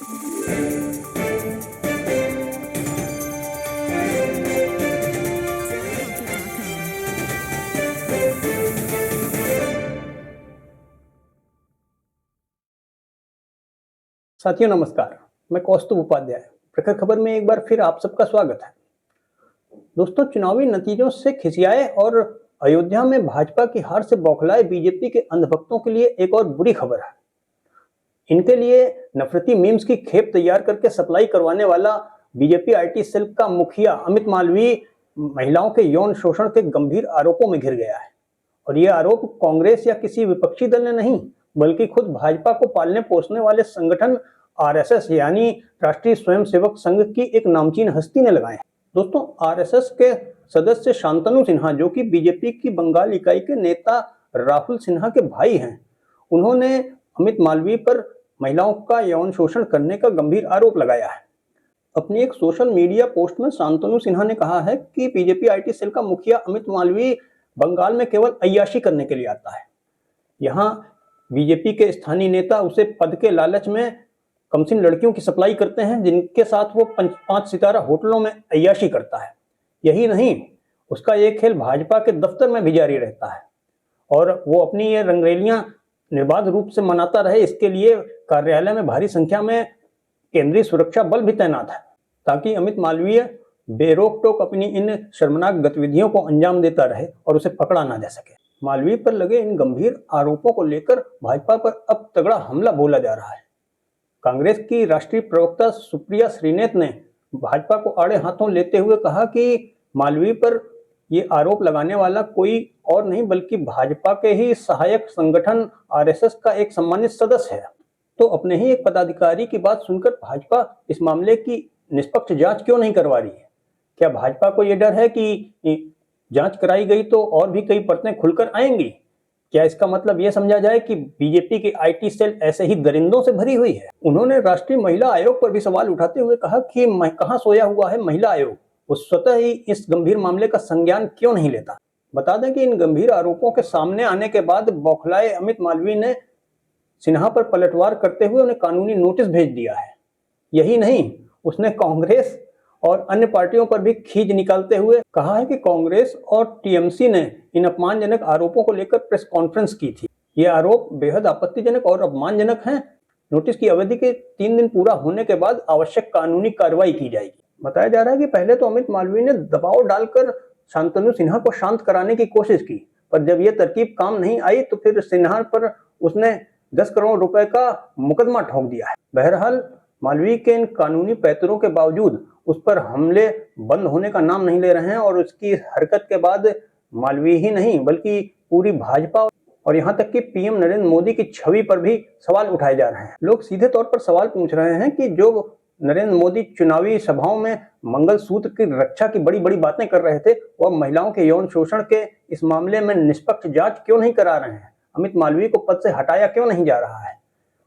साथियों नमस्कार, मैं कौस्तुभ उपाध्याय। प्रखर खबर में एक बार फिर आप सबका स्वागत है। दोस्तों, चुनावी नतीजों से खिसियाए और अयोध्या में भाजपा की हार से बौखलाए बीजेपी के अंधभक्तों के लिए एक और बुरी खबर है। इनके लिए नफरती मीम्स की खेप तैयार करके सप्लाई करवाने वाला बीजेपी आईटी सेल का मुखिया अमित मालवीय महिलाओं के यौन शोषण के गंभीर आरोपों में घिर गया है। और ये आरोप कांग्रेस या किसी विपक्षी दल ने नहीं, बल्कि खुद भाजपा को पालने पोसने वाले संगठन आरएसएस यानी राष्ट्रीय स्वयंसेवक संघ की एक नामचीन हस्ती ने लगाए हैं। दोस्तों, आरएसएस के सदस्य शांतनु सिन्हा, जो कि बीजेपी की बंगाल इकाई के नेता राहुल सिन्हा के भाई हैं, उन्होंने अमित मालवीय पर महिलाओं का यौन शोषण करने का गंभीर आरोप लगाया है। अपनी एक सोशल मीडिया पोस्ट में शांतनु सिन्हा ने कहा है कि बीजेपी आईटी सेल का मुखिया अमित मालवीय बंगाल में केवल अय्याशी करने के लिए आता है। यहाँ बीजेपी के स्थानीय नेता उसे पद के लालच में कमसिन लड़कियों की सप्लाई करते हैं, जिनके साथ वो 5 सितारा होटलों में अय्याशी करता है। यही नहीं, उसका ये खेल भाजपा के दफ्तर में भी जारी रहता है और वो अपनी ये रंगरेलियां निर्बाध रूप से मनाता रहे, इसके लिए कार्यालय में भारी संख्या में केंद्रीय सुरक्षा बल भी तैनात है, ताकि अमित मालवीय बेरोक टोक अपनी इन शर्मनाक गतिविधियों को अंजाम देता रहे और उसे पकड़ा ना जा सके। मालवीय पर लगे इन गंभीर आरोपों को लेकर भाजपा पर अब तगड़ा हमला बोला जा रहा है। कांग्रेस की राष्ट्रीय प्रवक्ता सुप्रिया श्रीनेत ने भाजपा को आड़े हाथों लेते हुए कहा कि मालवीय पर ये आरोप लगाने वाला कोई और नहीं बल्कि भाजपा के ही सहायक संगठन आरएसएस का एक सम्मानित सदस्य है। तो अपने ही एक पदाधिकारी की बात सुनकर भाजपा इस मामले की निष्पक्ष जांच क्यों नहीं करवा रही है? क्या भाजपा को यह डर है कि जांच कराई गई तो और भी कई परतें खुलकर आएंगी? क्या इसका मतलब यह समझा जाए कि बीजेपी की आईटी सेल ऐसे ही दरिंदों से भरी हुई है? उन्होंने राष्ट्रीय महिला आयोग पर भी सवाल उठाते हुए कहा कि कहां सोया हुआ है महिला आयोग? वो स्वतः ही इस गंभीर मामले का संज्ञान क्यों नहीं लेता? बता दें कि इन गंभीर आरोपों के सामने आने के बाद बौखलाए अमित मालवीय ने सिन्हा पर पलटवार करते हुए उन्हें कानूनी नोटिस भेज दिया है। यही नहीं, उसने कांग्रेस और अन्य पार्टियों पर भी खींच निकालते हुए कहा है कि कांग्रेस और टीएमसी ने इन अपमानजनक आरोपों को लेकर प्रेस कॉन्फ्रेंस की थी। ये आरोप बेहद आपत्तिजनक और अपमानजनक हैं। नोटिस की अवधि के 3 दिन पूरा होने के बाद आवश्यक कानूनी कार्रवाई की जाएगी। बताया जा रहा है कि पहले तो अमित मालवीय ने दबाव डालकर शांतनु सिन्हा को शांत कराने की कोशिश की, पर जब यह तरकीब काम नहीं आई तो फिर सिन्हा पर उसने 10 करोड़ रुपए का मुकदमा ठोक दिया है। बहरहाल, मालवीय के इन कानूनी पैतरों के बावजूद उस पर हमले बंद होने का नाम नहीं ले रहे हैं और उसकी हरकत के बाद मालवीय ही नहीं बल्कि पूरी भाजपा और यहाँ तक कि पीएम नरेंद्र मोदी की छवि पर भी सवाल उठाए जा रहे हैं। लोग सीधे तौर पर सवाल पूछ रहे हैं कि जो नरेंद्र मोदी चुनावी सभाओं में मंगलसूत्र की रक्षा की बड़ी बड़ी बातें कर रहे थे, वह महिलाओं के यौन शोषण के इस मामले में निष्पक्ष जांच क्यों नहीं करा रहे हैं? अमित मालवीय को पद से हटाया क्यों नहीं जा रहा है?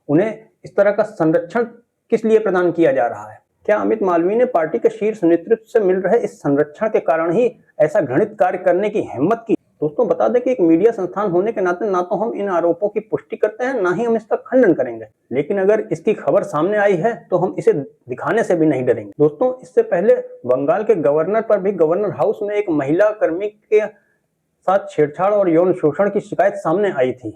उन्हें इस तरह का संरक्षण किस लिए प्रदान किया जा रहा है? क्या अमित मालवीय ने पार्टी के शीर्ष नेतृत्व से मिल रहे इस संरक्षण के कारण ही ऐसा घृणित कार्य करने की हिम्मत की? दोस्तों, बता दें कि एक मीडिया संस्थान होने के नाते ना तो हम इन आरोपों की पुष्टि करते हैं, ना ही हम इसका खंडन करेंगे, लेकिन अगर इसकी खबर सामने आई है तो हम इसे दिखाने से भी नहीं डरेंगे। दोस्तों, इससे पहले बंगाल के गवर्नर पर भी गवर्नर हाउस में एक महिला कर्मी के साथ छेड़छाड़ और यौन शोषण की शिकायत सामने आई थी।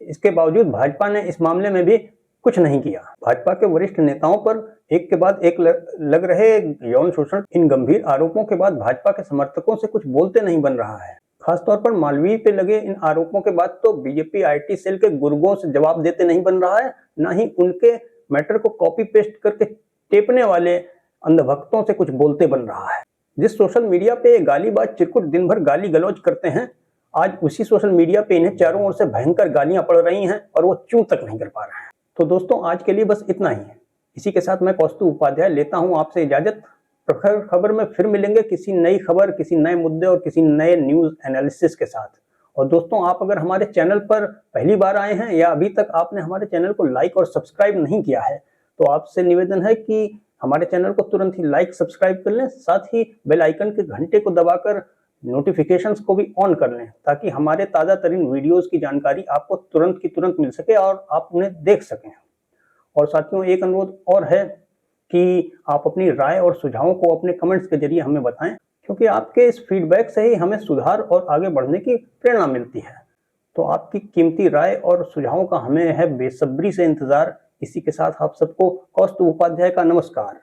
इसके बावजूद भाजपा ने इस मामले में भी कुछ नहीं किया। भाजपा के वरिष्ठ नेताओं पर एक के बाद एक लग रहे यौन शोषण इन गंभीर आरोपों के बाद भाजपा के समर्थकों से कुछ बोलते नहीं बन रहा है। खासतौर पर मालवीय पे लगे इन आरोपों के बाद तो बीजेपी आईटी सेल के गुर्गों से जवाब देते नहीं बन रहा है, ना ही उनके मैटर को कॉपी पेस्ट करके टेपने वाले अंधभक्तों से कुछ बोलते बन रहा है। जिस सोशल मीडिया पे गालीबाज चिरकुट दिन भर गाली गलौज करते हैं, आज उसी सोशल मीडिया पे इन्हें चारों ओर से भयंकर गालियां पड़ रही हैं और वो चूं तक नहीं कर पा रहे हैं। तो दोस्तों, आज के लिए बस इतना ही है। इसी के साथ मैं कौस्तुभ उपाध्याय लेता हूं आपसे इजाजत। प्रखर खबर में फिर मिलेंगे किसी नई खबर, किसी नए मुद्दे और किसी नए न्यूज एनालिसिस के साथ। और दोस्तों, आप अगर हमारे चैनल पर पहली बार आए हैं या अभी तक आपने हमारे चैनल को लाइक और सब्सक्राइब नहीं किया है, तो आपसे निवेदन है कि हमारे चैनल को तुरंत ही लाइक सब्सक्राइब कर लें, साथ ही बेल आइकन के घंटे को दबाकर नोटिफिकेशंस को भी ऑन कर लें, ताकि हमारे ताज़ा तरीन वीडियोस की जानकारी आपको तुरंत की तुरंत मिल सके और आप उन्हें देख सकें। और साथियों, एक अनुरोध और है कि आप अपनी राय और सुझावों को अपने कमेंट्स के जरिए हमें बताएं, क्योंकि आपके इस फीडबैक से ही हमें सुधार और आगे बढ़ने की प्रेरणा मिलती है। तो आपकी कीमती राय और सुझावों का हमें है बेसब्री से इंतजार। इसी के साथ आप सबको कौस्तुभ उपाध्याय का नमस्कार।